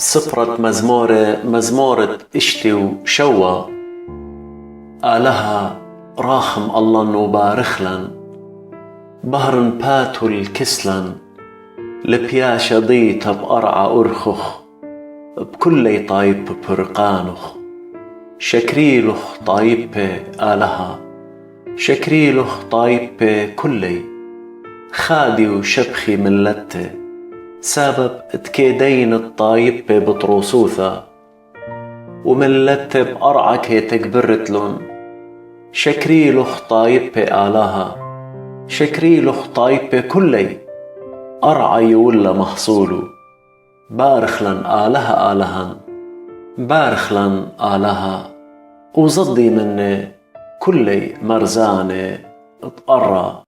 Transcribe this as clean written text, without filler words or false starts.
صفرة مزمورة اشتي وشوا آلها راخم الله وبارخلن بهرن باتو الكسلن لبياشا ضيتا بأرعى أرخخ بكلي طايب برقانخ شكريلخ طايب آلها شكريلخ طايب كلي خادي وشبخي ملته سبب تكيدين الطايب بطروسوثا وملته بأرعك تكبرتلن شكريلخ طايب آلها شكريلخ طايب كلي أرعى ولا محصولو بارخلن آلها بارخلن آلها وزضي مني كلي مرزاني اتقرى